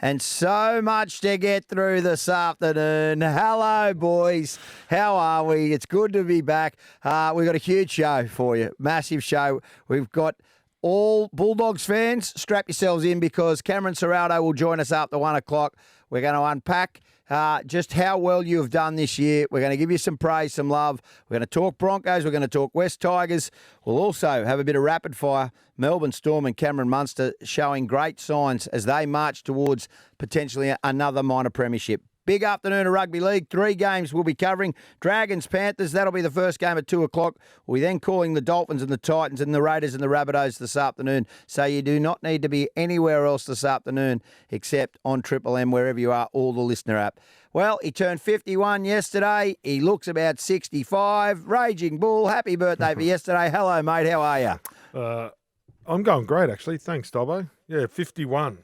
and so much to get through this afternoon. Hello, boys. How are we? It's good to be back. We've got a huge show for you, massive show. We've got all Bulldogs fans, strap yourselves in because Cameron Ciraldo will join us after 1 o'clock. We're going to unpack just how well you have done this year. We're going to give you some praise, some love. We're going to talk Broncos. We're going to talk West Tigers. We'll also have a bit of rapid fire. Melbourne Storm and Cameron Munster showing great signs as they march towards potentially another minor premiership. Big afternoon of rugby league. 3 games we'll be covering. Dragons, Panthers, that'll be the first game at 2 o'clock. We're then calling the Dolphins and the Titans and the Raiders and the Rabbitohs this afternoon. So you do not need to be anywhere else this afternoon except on Triple M, wherever you are, or the Listener app. Well, he turned 51 yesterday. He looks about 65. Raging Bull, happy birthday for yesterday. Hello, mate. How are you? I'm going great, actually. Thanks, Dobbo. Yeah, 51.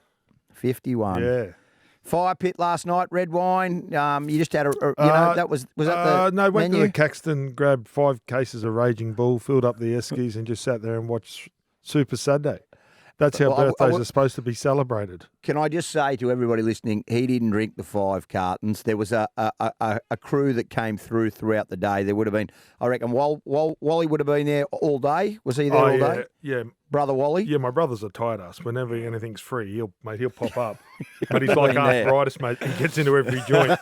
51. Yeah. Fire pit last night, red wine. You just had that was that the no, went menu? to the Caxton, grabbed 5 cases of Raging Bull, filled up the Eskies and just sat there and watched Super Saturday. That's how birthdays are supposed to be celebrated. Can I just say to everybody listening, he didn't drink the 5 cartons. There was a crew that came throughout the day. There would have been, I reckon, Wally would have been there all day. Was he there all day? Yeah. Brother Wally? Yeah, my brother's a tight ass. Whenever anything's free, he'll pop up. But he's like arthritis, mate. He gets into every joint.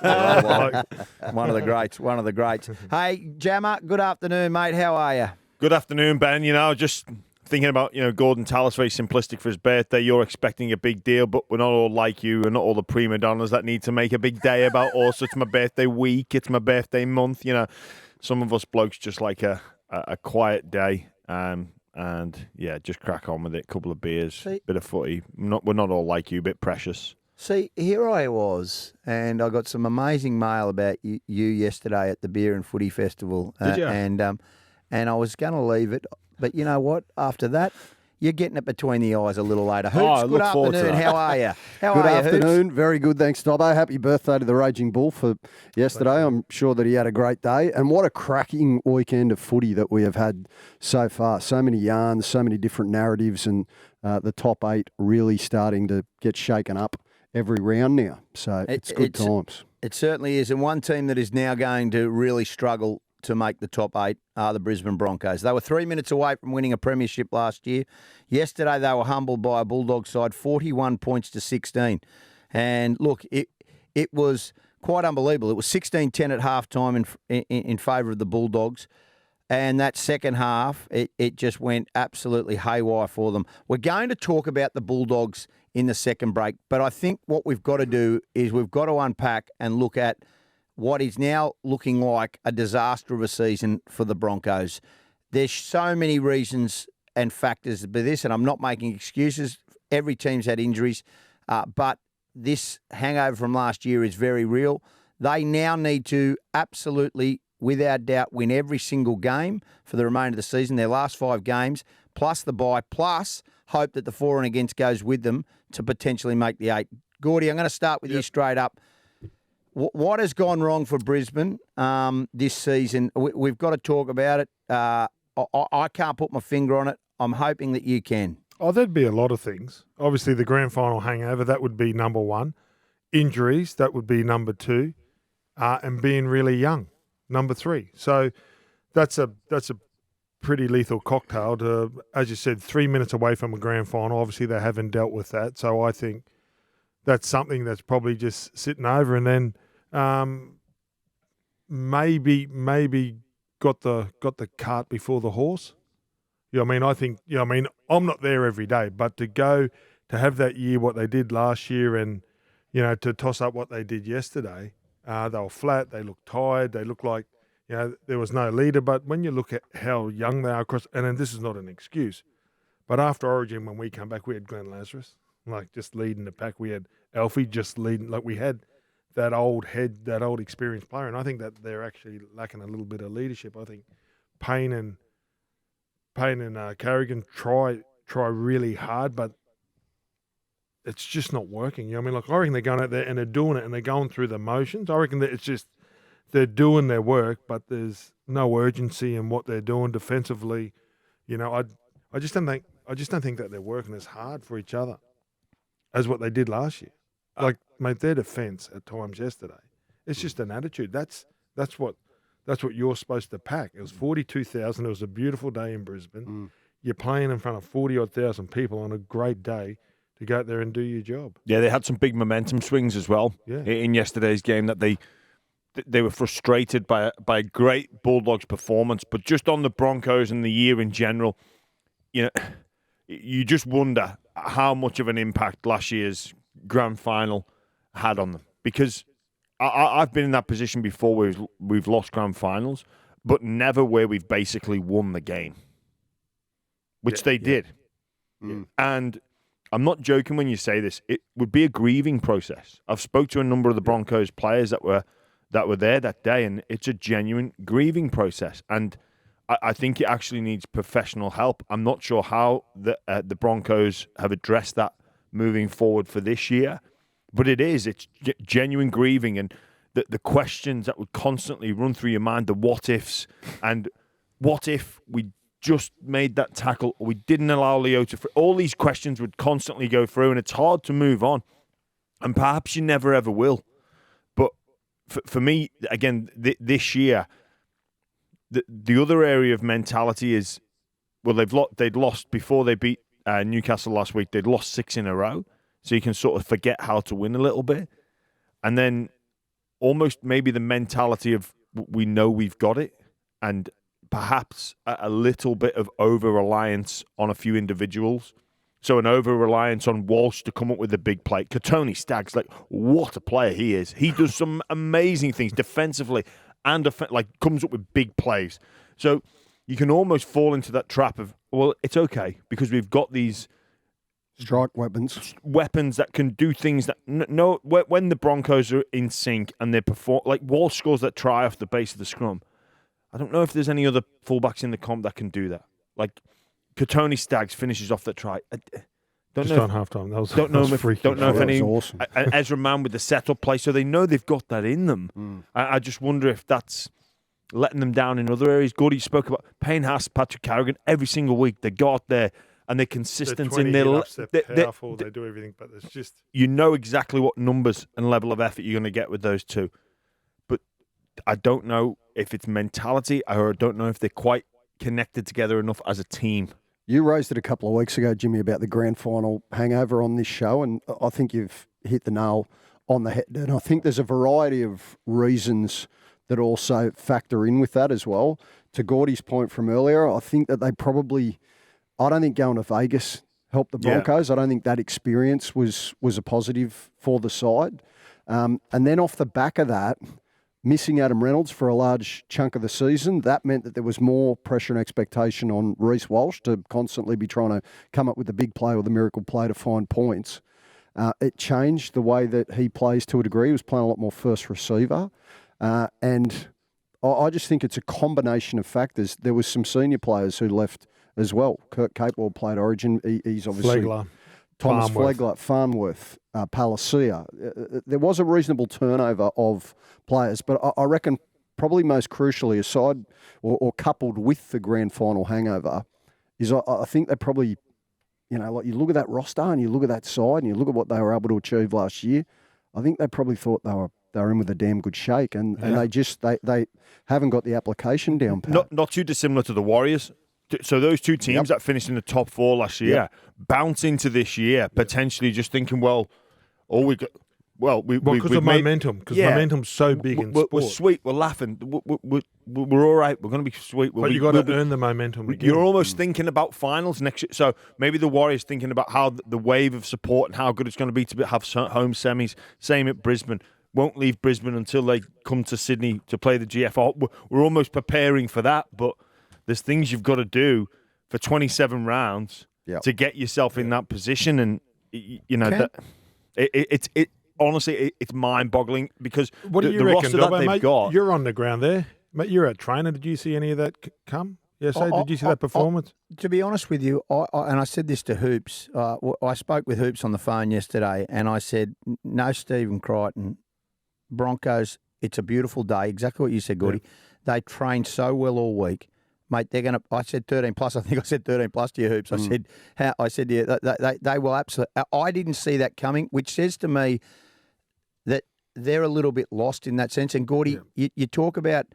One of the greats. Hey, Jammer, good afternoon, mate. How are you? Good afternoon, Ben. Just thinking about, Gorden Tallis, very simplistic for his birthday. You're expecting a big deal, but we're not all like you. We're not all the prima donnas that need to make a big day about us. It's my birthday week. It's my birthday month. Some of us blokes just like a quiet day. And yeah, just crack on with it. Couple of beers, bit of footy. We're not all like you, a bit precious. See, here I was, and I got some amazing mail about you yesterday at the Beer and Footy Festival. Did you? And I was going to leave it, but you know what? After that, you're getting it between the eyes a little later. Hoops, good afternoon. How are you? Good afternoon. Hoops? Very good. Thanks, Dobbo. Happy birthday to the Raging Bull for yesterday. I'm sure that he had a great day. And what a cracking weekend of footy that we have had so far. So many yarns, so many different narratives, and the top 8 really starting to get shaken up every round now. So it's good times. It certainly is. And one team that is now going to really struggle to make the top 8 are the Brisbane Broncos. They were 3 minutes away from winning a premiership last year. Yesterday, they were humbled by a Bulldogs side, 41 points to 16. And look, it was quite unbelievable. It was 16-10 at halftime in favour of the Bulldogs. And that second half, it just went absolutely haywire for them. We're going to talk about the Bulldogs in the second break, but I think what we've got to do is we've got to unpack and look at what is now looking like a disaster of a season for the Broncos. There's so many reasons and factors for this, and I'm not making excuses. Every team's had injuries, but this hangover from last year is very real. They now need to absolutely, without doubt, win every single game for the remainder of the season, their last 5 games, plus the bye, plus hope that the for and against goes with them to potentially make the 8. Gordy, I'm going to start with you straight up. What has gone wrong for Brisbane this season? We've got to talk about it. I can't put my finger on it. I'm hoping that you can. Oh, there'd be a lot of things. Obviously, the grand final hangover, that would be number 1. Injuries, that would be number 2. And being really young, number 3. So that's a pretty lethal cocktail to, as you said, 3 minutes away from a grand final. Obviously, they haven't dealt with that. So I think that's something that's probably just sitting over, and then maybe got the cart before the horse. I think. I'm not there every day, but to have that year what they did last year, and to toss up what they did yesterday, they were flat. They looked tired. They looked like there was no leader. But when you look at how young they are across, and then this is not an excuse, but after Origin when we come back, we had Glenn Lazarus. Just leading the pack. We had Alfie just leading. We had that old head, that old experienced player. And I think that they're actually lacking a little bit of leadership. I think Payne and Carrigan try really hard, but it's just not working. I reckon they're going out there and they're doing it and they're going through the motions. I reckon that it's just they're doing their work, but there's no urgency in what they're doing defensively. I just don't think that they're working as hard for each other as what they did last year. Like, mate, their defence at times yesterday, it's just an attitude. That's what you're supposed to pack. It was 42,000. It was a beautiful day in Brisbane. You're playing in front of 40-odd thousand people on a great day to go out there and do your job. Yeah, they had some big momentum swings as well in yesterday's game that they were frustrated by a great Bulldogs performance, but just on the Broncos and the year in general, you just wonder how much of an impact last year's grand final had on them. Because I've been in that position before where we've lost grand finals, but never where we've basically won the game, which they did. And I'm not joking when you say this. It would be a grieving process. I've spoke to a number of the Broncos players that were there that day, and it's a genuine grieving process. And I think it actually needs professional help. I'm not sure how the Broncos have addressed that moving forward for this year, but it's genuine grieving, and the questions that would constantly run through your mind, the what ifs, and what if we just made that tackle, or we didn't allow Leo to... All these questions would constantly go through, and it's hard to move on, and perhaps you never ever will. But for me, again, this year, the other area of mentality is, well, they'd lost before they beat Newcastle last week. They'd lost 6 in a row, so you can sort of forget how to win a little bit. And then almost maybe the mentality of, we know we've got it, and perhaps a little bit of over-reliance on a few individuals. So an over-reliance on Walsh to come up with a big play. Tony Staggs, what a player he is. He does some amazing things defensively and comes up with big plays. So you can almost fall into that trap of, well, it's okay because we've got these strike weapons that can do things that when the Broncos are in sync and they perform, like Walsh scores that try off the base of the scrum. I don't know if there's any other fullbacks in the comp that can do that. Like Tony Staggs finishes off that try. On halftime. Don't know if any awesome. Ezra Mann with the setup play, so they know they've got that in them. I just wonder if that's letting them down in other areas. Gordy spoke about Payne Haas, Patrick Carrigan every single week. They go out there and they're consistent in their. They're powerful. They do everything, but it's just exactly what numbers and level of effort you're going to get with those two. But I don't know if it's mentality, or I don't know if they're quite connected together enough as a team. You raised it a couple of weeks ago, Jimmy, about the grand final hangover on this show, and I think you've hit the nail on the head. And I think there's a variety of reasons that also factor in with that as well. To Gordy's point from earlier, I think that they probably, I don't think going to Vegas helped the Broncos. I don't think that experience was a positive for the side. And then off the back of that, missing Adam Reynolds for a large chunk of the season, that meant that there was more pressure and expectation on Reece Walsh to constantly be trying to come up with the big play or the miracle play to find points. It changed the way that he plays to a degree. He was playing a lot more first receiver. And I just think it's a combination of factors. There was some senior players who left as well. Kurt Capewell played Origin. He's obviously... Flegler. Thomas Flegler, Farnworth, Palacia. There was a reasonable turnover of players, but I reckon probably most crucially, aside or coupled with the grand final hangover, is I think they probably, you look at that roster and you look at that side and you look at what they were able to achieve last year. I think they probably thought they were in with a damn good shake, and they haven't got the application down pat. Not too dissimilar to the Warriors. So those two teams that finished in the top 4 last year bounce into this year potentially just thinking, because of momentum. Because momentum's so big in sport. We're sweet. We're laughing. We're all right. We're going to be sweet. But you've got to earn the momentum again. You're almost thinking about finals next year. So maybe the Warriors thinking about how the wave of support and how good it's going to be to have home semis. Same at Brisbane. Won't leave Brisbane until they come to Sydney to play the GFL. We're almost preparing for that, but there's things you've got to do for 27 rounds to get yourself in that position, and honestly, it's mind-boggling because what do you reckon, roster that they've got. You're on the ground there, mate. You're a trainer. Did you see any of that come? Yes, did you see that performance? To be honest with you, I said this to Hoops. I spoke with Hoops on the phone yesterday, and I said, "No, Stephen Crichton, Broncos. It's a beautiful day. Exactly what you said, Gordy. They trained so well all week." Mate, they're going to. I said 13 plus. I think I said 13 plus to you, Hoops. I said, they will absolutely. I didn't see that coming, which says to me they're a little bit lost in that sense. And Gordy, you talk about.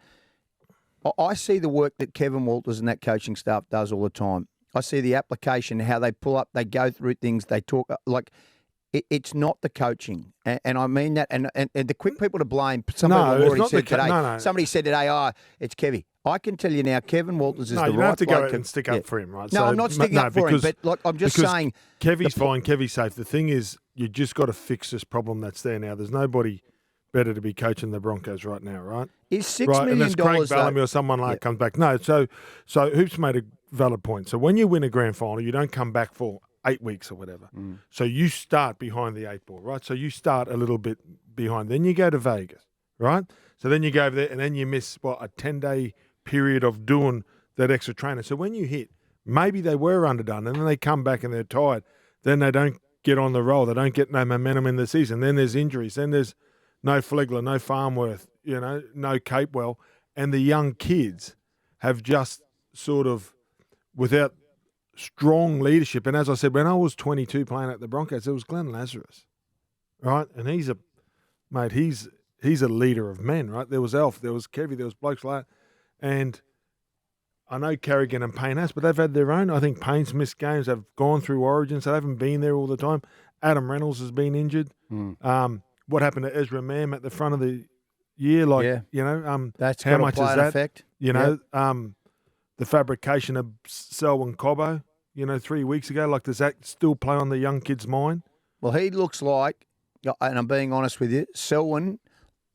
I see the work that Kevin Walters and that coaching staff does all the time. I see the application, how they pull up, they go through things, they talk like. It's not the coaching, and I mean that. And the quick people to blame. Some people have already said today. No. Somebody said today, it's Kevy. I can tell you now, Kevin Walters is the right you don't have to bloke go and stick up for him, right? No, I'm not sticking up for him, but like I'm just saying. Kevy's fine, Kevy's safe. The thing is, you just got to fix this problem that's there now. There's nobody better to be coaching the Broncos right now, right? Is $6 right? million Unless Craig Bellamy or someone like comes back. No, so Hoops made a valid point. So when you win a grand final, you don't come back for 8 weeks or whatever. So you start behind the 8 ball, right? So you start a little bit behind. Then you go to Vegas, right? So then you go over there and then you miss, a 10-day period of doing that extra training. So when you hit, maybe they were underdone and then they come back and they're tired. Then they don't get on the roll. They don't get no momentum in the season. Then there's injuries. Then there's no Flegler, no Farmworth, no Capewell. And the young kids have just sort of, without strong leadership. And as I said, when I was 22 playing at the Broncos, it was Glenn Lazarus, right? And he's a leader of men, right? There was Elf, there was Kevy, there was blokes like that. And I know Carrigan and Payne has, but they've had their own. I think Payne's missed games. They've gone through Origins. They haven't been there all the time. Adam Reynolds has been injured. What happened to Ezra Mam at the front of the year? That's how much play is an that? Effect. The fabrication of Selwyn Cobbo, 3 weeks ago, does that still play on the young kid's mind? Well, he looks like, and I'm being honest with you, Selwyn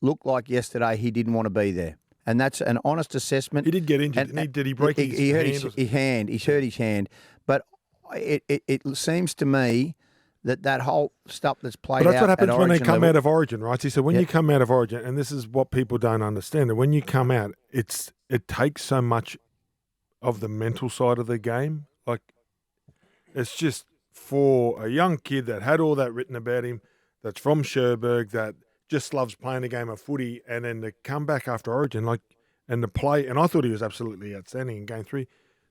looked like yesterday he didn't want to be there. And that's an honest assessment. He did get injured, didn't he? Did he break his hand? He hurt his hand. But it seems to me that whole stuff that's played out. But that's what happens when they come level. out of Origin, right? So when you come out of Origin, and this is what people don't understand, and when you come out, it takes so much of the mental side of the game. It's just for a young kid that had all that written about him, that's from Cherbourg, that just loves playing a game of footy, and then to come back after Origin, and to play, and I thought he was absolutely outstanding in Game 3.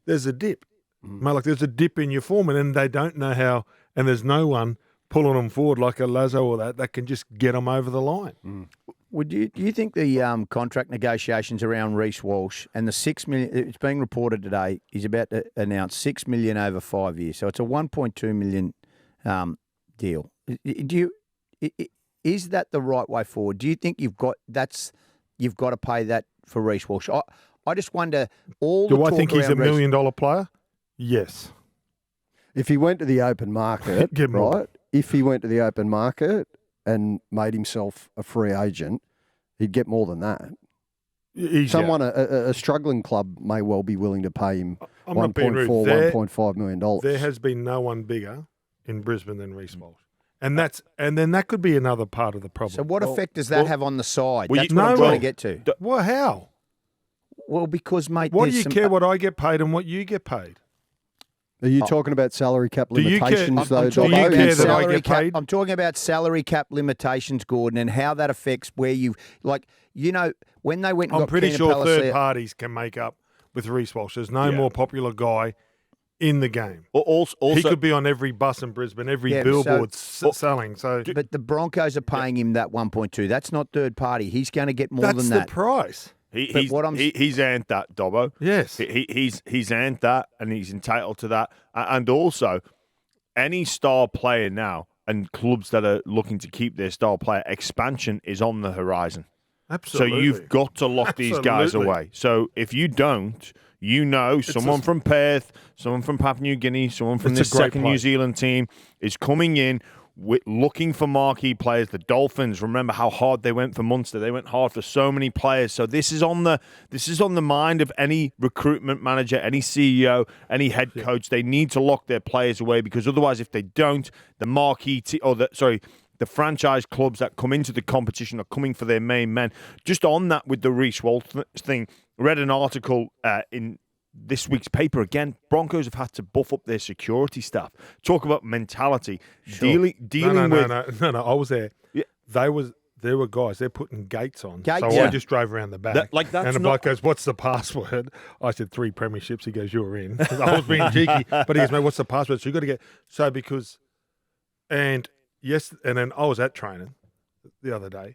There's a dip. There's a dip in your form, and then they don't know how, and there's no one pulling them forward like a Lazo or that can just get them over the line. Do you think the contract negotiations around Reece Walsh and the $6 million, it's being reported today, he's about to announce $6 million over 5 years. So it's a $1.2 million deal. Is that the right way forward? Do you think you've got to pay that for Reece Walsh? I just wonder Do I think he's a $1 million player? Yes. If he went to the open market, right? If he went to the open market and made himself a free agent, he'd get more than that. A struggling club may well be willing to pay him $1.4, $1.5 million. There has been no one bigger in Brisbane than Reece Walsh. And then that could be another part of the problem. So what effect does that have on the side? Well, That's what I'm trying to get to. Well, how? Well, because, mate... Why do you care what I get paid and what you get paid? Are you talking about salary cap limitations, though? Do you care that I get paid? I'm talking about salary cap limitations, Gordon, and how that affects where you... when they went and I'm got pretty Keenan sure Palasia, third parties can make up with Reece Walsh. There's no more popular guy in the game. Also, he could be on every bus in Brisbane, every billboard selling. So, but the Broncos are paying him that 1.2. That's not third party. He's going to get more than that. That's the price. He's earned that, Dobbo. Yes. He's earned that, and he's entitled to that. And also, any star player now and clubs that are looking to keep their star player, expansion is on the horizon. Absolutely. So you've got to lock these guys away. So if you don't, someone from Perth, someone from Papua New Guinea, someone from the second New Zealand team is coming in looking for marquee players. The Dolphins, remember how hard they went for Munster. They went hard for so many players. So this is on the mind of any recruitment manager, any CEO, any head coach. They need to lock their players away, because otherwise, if they don't, the the franchise clubs that come into the competition are coming for their main men. Just on that with the Reece Walsh thing, read an article in this week's paper. Again, Broncos have had to buff up their security staff. Talk about mentality. Sure. Dealing with... No, I was there. Yeah. There were guys, they're putting gates on. Gates. So I just drove around the back. That's and the bloke goes, "What's the password?" I said, 3 premierships. He goes, "You're in." I was being cheeky. But he goes, "Mate, what's the password?" So you got to get... So because... And then I was at training the other day,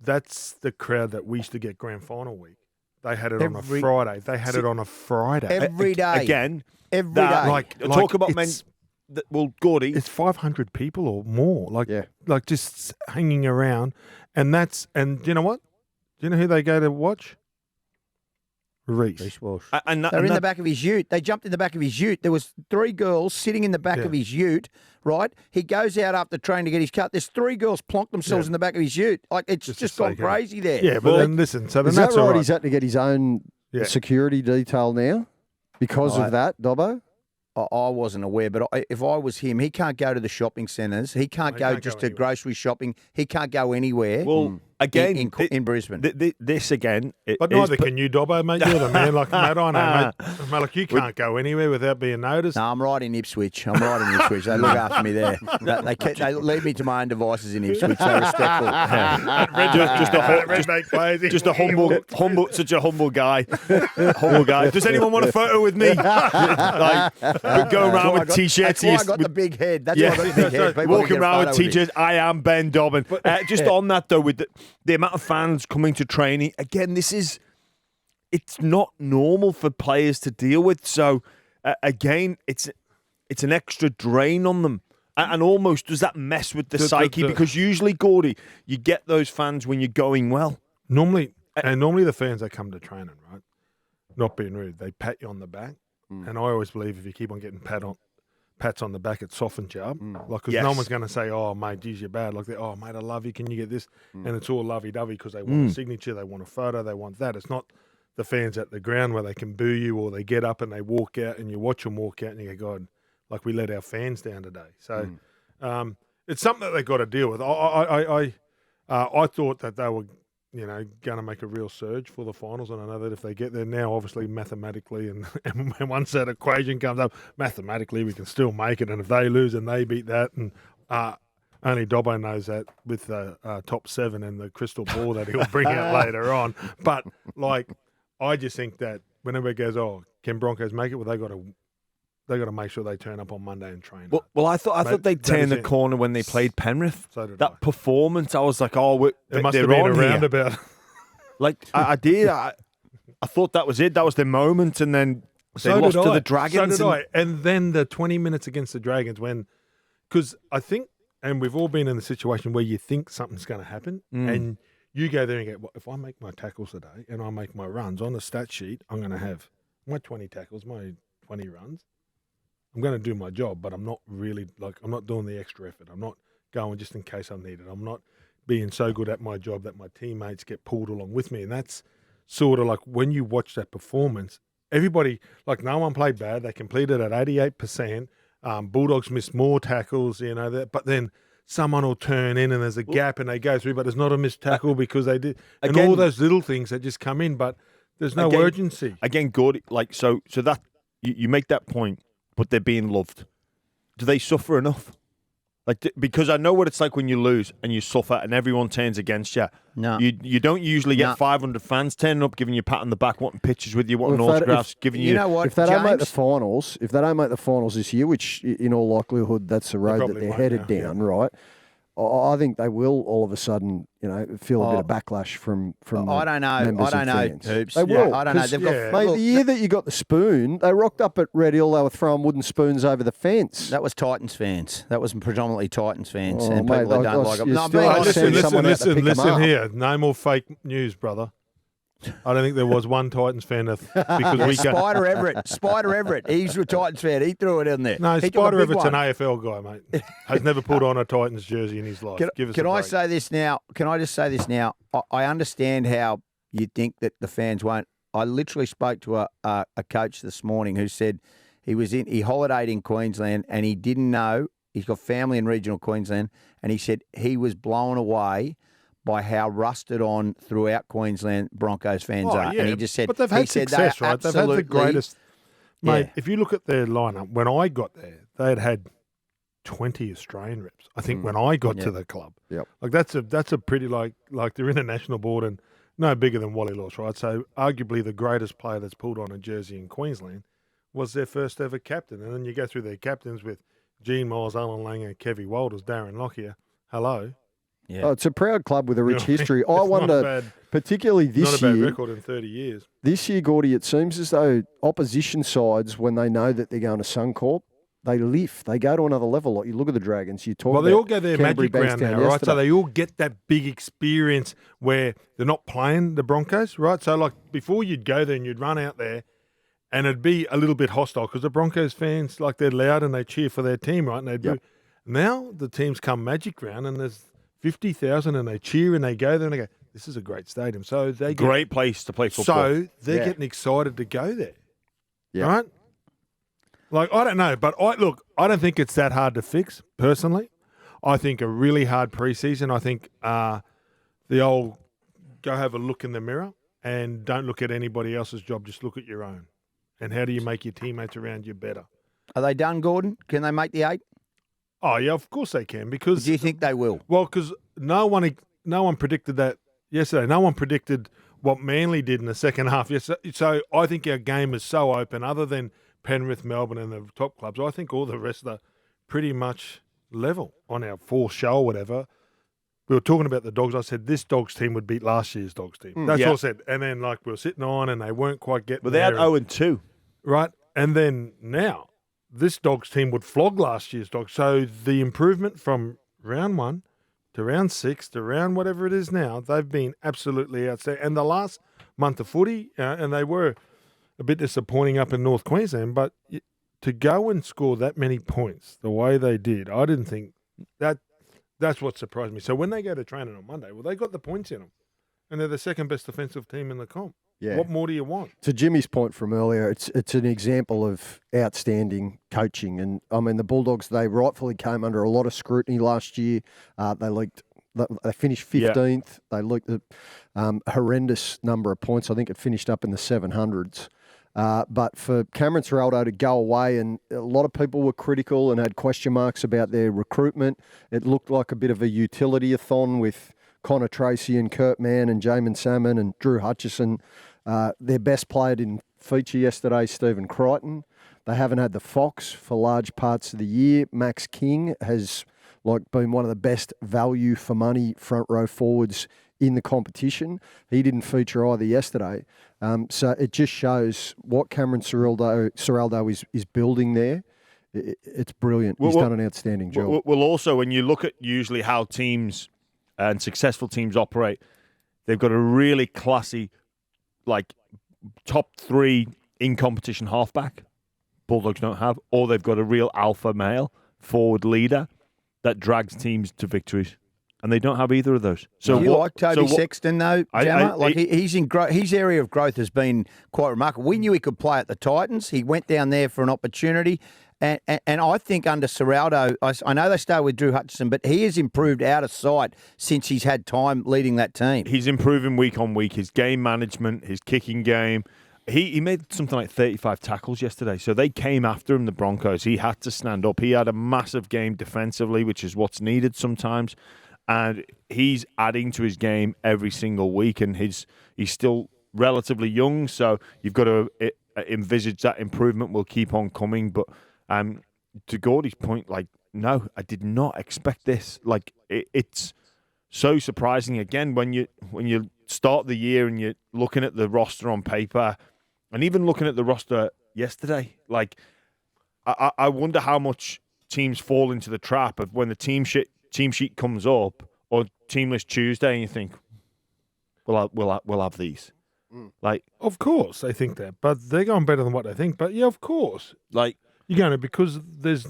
that's the crowd that we used to get grand final week. They had it on a Every- Friday. They had it on a Friday. Every day. Again, Every that, day. like talk about men. it's- Well, Gordy, It's 500 people or more. Yeah. Like just hanging around, and do you know what? Do you know who they go to watch? Reece. Walsh. and They're in the back of his ute. They jumped in the back of his ute. There was 3 girls sitting in the back of his ute, right? He goes out after training to get his cut. There's 3 girls plonked themselves in the back of his ute. Like, it's just gone crazy there. Yeah, but then listen. So then Is that that's all right? right. He's had to get his own security detail now because of that, Dobbo? I wasn't aware, but if I was him, he can't go to the shopping centres. He can't go just to grocery shopping. He can't go anywhere. Well, again, in Brisbane. This again, But neither can you, Dobbo, mate. You're the man. Like, mate, I know, mate. Mate, like, you can't go anywhere without being noticed. No, I'm right in Ipswich. They look after me there. They leave me to my own devices in Ipswich. They're respectful. Just a humble, such a humble guy. Humble guy. Does anyone want a photo with me? Like, go around with t-shirts. That's why I got the big head. That's why I got the big head. People Walking want to get a around with photo me. t-shirts. I am Ben Dobbin. Just on that though, with the amount of fans coming to training, again, it's not normal for players to deal with. So again, it's an extra drain on them. And almost does that mess with the psyche? Because usually, Gordy, you get those fans when you're going well. Normally the fans that come to training, right? Not being rude, they pat you on the back. And I always believe if you keep on getting pats on the back, it softens you up. Like, because no one's going to say, "Oh, mate, geez, you're bad." Like, "Oh, mate, I love you. Can you get this?" And it's all lovey-dovey because they want a signature, they want a photo, they want that. It's not the fans at the ground where they can boo you or they get up and they walk out and you watch them walk out and you go, "God, like we let our fans down today." So it's something that they've got to deal with. I thought that they were, going to make a real surge for the finals, and I know that if they get there now, obviously mathematically, and once that equation comes up, mathematically we can still make it. And if they lose and they beat that, and only Dobbo knows that with the top 7 and the crystal ball that he'll bring out later on. But like, I just think that whenever it goes, "Oh, can Broncos make it?" Well, they got to make sure they turn up on Monday and train. Well, I thought they'd turn the corner when they played Penrith. So did that performance, I was like, "Oh, it must they're have been on a roundabout." Like I did. I thought that was it. That was their moment, and then they lost to the Dragons. So did I. And then the 20 minutes against the Dragons, because I think, and we've all been in the situation where you think something's going to happen, and you go there and go, "Well, if I make my tackles today and I make my runs on the stat sheet, I'm going to have my 20 tackles, my 20 runs. I'm going to do my job, but I'm not really, I'm not doing the extra effort. I'm not going just in case I'm needed. I'm not being so good at my job that my teammates get pulled along with me." And that's sort of like when you watch that performance, everybody, like, no one played bad. They completed at 88%. Bulldogs missed more tackles, but then someone will turn in and there's a gap and they go through, but there's not a missed tackle because they did. And all those little things that just come in, but there's no urgency. Again, Gordy, like, so that you make that point, but they're being loved. Do they suffer enough? Like, because I know what it's like when you lose and you suffer and everyone turns against you. No. You don't usually get 500 fans turning up, giving you a pat on the back, wanting pictures with you, wanting autographs, giving you... You know what, if they don't make the James? finals, this year, which in all likelihood that's the road that they're headed down, right? I think they will all of a sudden, feel a bit of backlash from I don't know. members I of don't know, fans. Hoops. They will. I don't know. They've got, Mate, the year that you got the spoon, they rocked up at Red Hill. They were throwing wooden spoons over the fence. That was Titans fans. That was predominantly Titans fans, Oh, and mate, people that don't like them. you No, I'm still being are honest. sending someone out to pick 'em Listen up. here. No more fake news, brother. I don't think there was one Titans fan because we got... Spider Everett. He's a Titans fan. He threw it in there. No, He took a Spider big Everett's an one. AFL guy, mate. Has never put on a Titans jersey in his life. Give us a Can I break. say this now? Can I just say this now? I understand how you think that the fans won't. I literally spoke to a coach this morning who said he holidayed in Queensland and he didn't know. He's got family in regional Queensland, and he said he was blown away by how rusted on throughout Queensland Broncos fans are. Yeah, And he just said, but they've had success, right? They've had the greatest. Mate, Yeah. if you look at their lineup, when I got there, they had 20 Australian reps. I think when I got to the club, like that's a pretty like they're in a national board and no bigger than Wally Lawes, right? So arguably the greatest player that's pulled on a jersey in Queensland was their first ever captain, and then you go through their captains with Gene Miles, Alan Langer, Kevy Walters, Darren Lockyer. Hello. Yeah. Oh, it's a proud club with a rich history. I It's not wonder, bad. particularly this Not a bad year. record in 30 years. This year, Gordy, it seems as though opposition sides, when they know that they're going to Suncorp, they lift. They go to another level. Like you look at the Dragons, you talk Well, they about all go their Canterbury magic round Bankstown now, right? So yesterday. they all get that big experience where they're not playing the Broncos, right? So, like, before you'd go there and you'd run out there and it'd be a little bit hostile because the Broncos fans, like, they're loud and they cheer for their team, right? And they do. Yep. Now the teams come magic round and there's 50,000 and they cheer and they go there and they go, this is a great stadium. So they get, Great place to play football. so they're Yeah. getting excited to go there, Yeah. right? Like, I don't know, but I don't think it's that hard to fix, personally. I think a really hard preseason. I think the old go have a look in the mirror and don't look at anybody else's job, just look at your own. And how do you make your teammates around you better? Are they done, Gordon? Can they make the 8? Oh, yeah, of course they can because Do you think they will? well, because no one predicted that yesterday. No one predicted what Manly did in the second half yesterday. So I think our game is so open, other than Penrith, Melbourne, and the top clubs. I think all the rest are pretty much level on our fourth show or whatever. We were talking about the Dogs. I said this Dogs team would beat last year's Dogs team. That's Yeah. all I said. And then like we were sitting on and they weren't quite getting But they had there. 0-2. Right. And then now this Dogs team would flog last year's Dogs. So the improvement from round 1 to round 6 to round whatever it is now, they've been absolutely outstanding. And the last month of footy, and they were a bit disappointing up in North Queensland, but to go and score that many points the way they did, I didn't think that's what surprised me. So when they go to training on Monday, well, they got the points in them, and they're the second best defensive team in the comp. Yeah. What more do you want? To Jimmy's point from earlier, it's an example of outstanding coaching. And, I mean, the Bulldogs, they rightfully came under a lot of scrutiny last year. They finished 15th. They leaked a horrendous number of points. I think it finished up in the 700s. But for Cameron Ciraldo to go away, and a lot of people were critical and had question marks about their recruitment. It looked like a bit of a utility-a-thon with Connor Tracy and Kurt Mann and Jamin Salmon and Drew Hutchison. Their best player didn't feature yesterday, Stephen Crichton. They haven't had the Fox for large parts of the year. Max King has been one of the best value for money front row forwards in the competition. He didn't feature either yesterday. So it just shows what Cameron Ciraldo is building there. It's brilliant. He's done an outstanding job. Well, also, when you look at usually how teams and successful teams operate, they've got a really classy, top 3 in competition halfback. Bulldogs don't have, or they've got a real alpha male forward leader that drags teams to victories. And they don't have either of those. So do you like Toby Sexton, though, Jammer? He's in his area of growth has been quite remarkable. We knew he could play at the Titans. He went down there for an opportunity. And I think under Ciraldo, I know they started with Drew Hutchison, but he has improved out of sight since he's had time leading that team. He's improving week on week. His game management, his kicking game. He made something like 35 tackles yesterday. So they came after him, the Broncos. He had to stand up. He had a massive game defensively, which is what's needed sometimes. And he's adding to his game every single week. And he's still relatively young. So you've got to envisage that improvement will keep on coming. But to Gordy's point, no, I did not expect this. It's so surprising. Again, when you start the year and you're looking at the roster on paper, and even looking at the roster yesterday, I wonder how much teams fall into the trap of when the team sheet comes up or team list Tuesday, and you think, we'll have these. Of course they think that, but they're going better than what they think. But yeah, of course, you're going to, because there's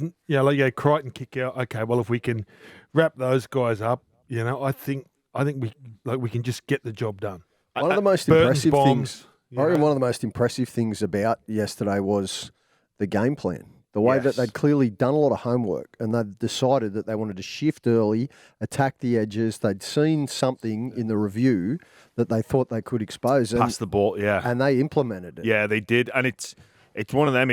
Crichton kick out. Okay, well, if we can wrap those guys up, I think we can just get the job done. One of the most Burton's impressive bombs, things. I reckon one of the most impressive things about yesterday was the game plan. The way that they'd clearly done a lot of homework and they'd decided that they wanted to shift early, attack the edges. They'd seen something in the review that they thought they could expose. Pass the ball, yeah. And they implemented it. Yeah, they did. And it's one of them.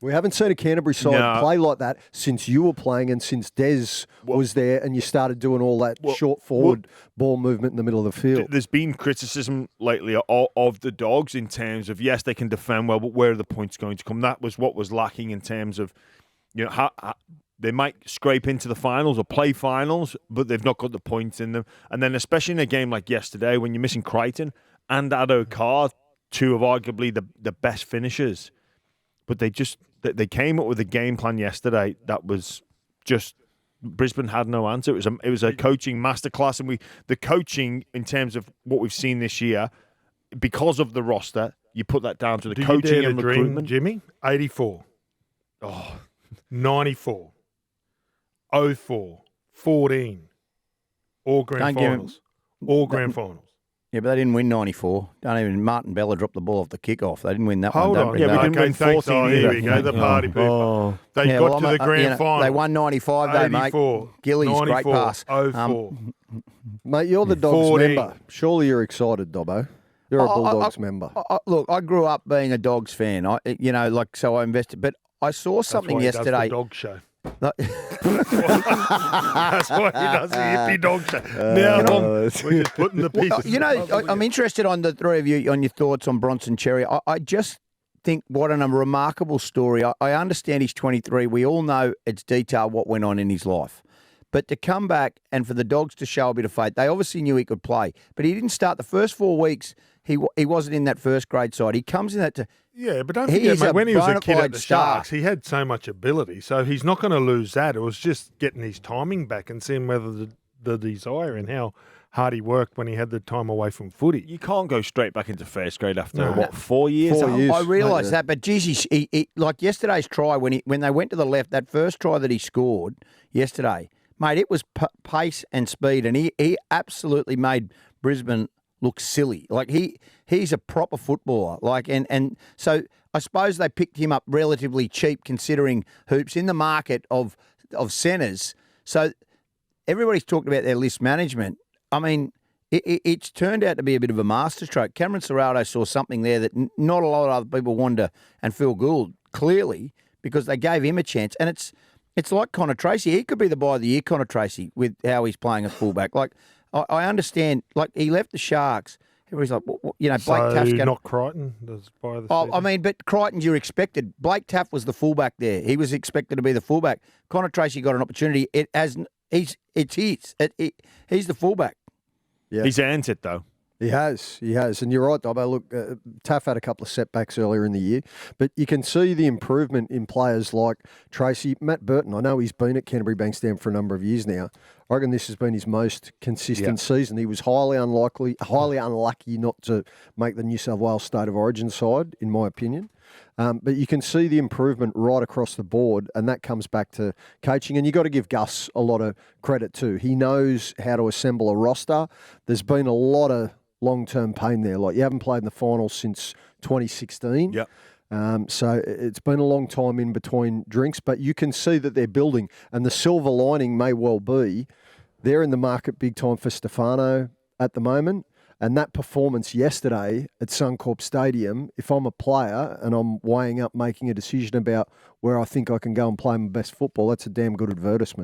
We haven't seen a Canterbury side play like that since you were playing and since Des was there and you started doing all that short forward ball movement in the middle of the field. There's been criticism lately of the Dogs in terms of, yes, they can defend well, but where are the points going to come? That was what was lacking in terms of, how they might scrape into the finals or play finals, but they've not got the points in them. And then especially in a game like yesterday when you're missing Crichton and Addo Carr, two of arguably the best finishers, but they came up with a game plan yesterday that was just Brisbane had no answer. It was a coaching masterclass, and the coaching in terms of what we've seen this year, because of the roster, you put that down to the coaching and recruitment. Jimmy, 84. 94. 04. 14. All grand finals. All grand finals. Yeah, but they didn't win 94. Martin Bella dropped the ball off the kickoff. They didn't win that Hold one. on. Yeah, we didn't win 14 either. Here we go, the party people. They got to the grand final. They won 95 though, mate. 84. Gillies, great pass. 04. Mate, you're the Dogs 14. member. Surely you're excited, Dobbo. You're a Bulldogs member. Look, I grew up being a Dogs fan. So I invested. But I saw something That's why yesterday. He does the dog show. That's why he does the hippie dog show. Now we're just putting the pieces. I'm interested on the three of you on your thoughts on Bronson Cherry. I just think what a remarkable story. I understand he's 23. We all know it's detailed what went on in his life. But to come back and for the Dogs to show a bit of faith, they obviously knew he could play. But he didn't start the first 4 weeks. He wasn't in that first grade side. He comes in that to... Yeah, but don't forget, mate, when he was a kid at the Sharks, he had so much ability. So he's not going to lose that. It was just getting his timing back and seeing whether the desire and how hard he worked when he had the time away from footy. You can't go straight back into first grade after, 4 years? 4 years. I realise that, but geez, he like yesterday's try, when they went to the left, that first try that he scored yesterday, mate, it was pace and speed, and he absolutely made Brisbane look silly. Like he's a proper footballer. Like and so I suppose they picked him up relatively cheap considering hoops in the market of centres. So everybody's talked about their list management. I mean, it's turned out to be a bit of a masterstroke. Cameron Ciraldo saw something there that not a lot of other people wanted to, and Phil Gould clearly, because they gave him a chance. And it's like Connor Tracy. He could be the buy of the year, Connor Tracy, with how he's playing at fullback. Like I understand, like he left the Sharks. Everybody's like, Blake Taft's going not Crichton. By the season. But Crichton, you're expected. Blake Taft was the fullback there. He was expected to be the fullback. Connor Tracy got an opportunity. He's the fullback. Yeah. He's earned it though. He has. And you're right, Dobbo. Look, Taff had a couple of setbacks earlier in the year, but you can see the improvement in players like Tracy. Matt Burton, I know he's been at Canterbury Bankstown for a number of years now. I reckon this has been his most consistent season. He was highly unlucky not to make the New South Wales State of Origin side, in my opinion. But you can see the improvement right across the board, and that comes back to coaching. And you've got to give Gus a lot of credit too. He knows how to assemble a roster. There's been a lot of long-term pain there. Like, you haven't played in the finals since 2016. Yep. So it's been a long time in between drinks, but you can see that they're building. And the silver lining may well be they're in the market big time for Stefano at the moment. And that performance yesterday at Suncorp Stadium, if I'm a player and I'm weighing up making a decision about where I think I can go and play my best football, that's a damn good advertisement.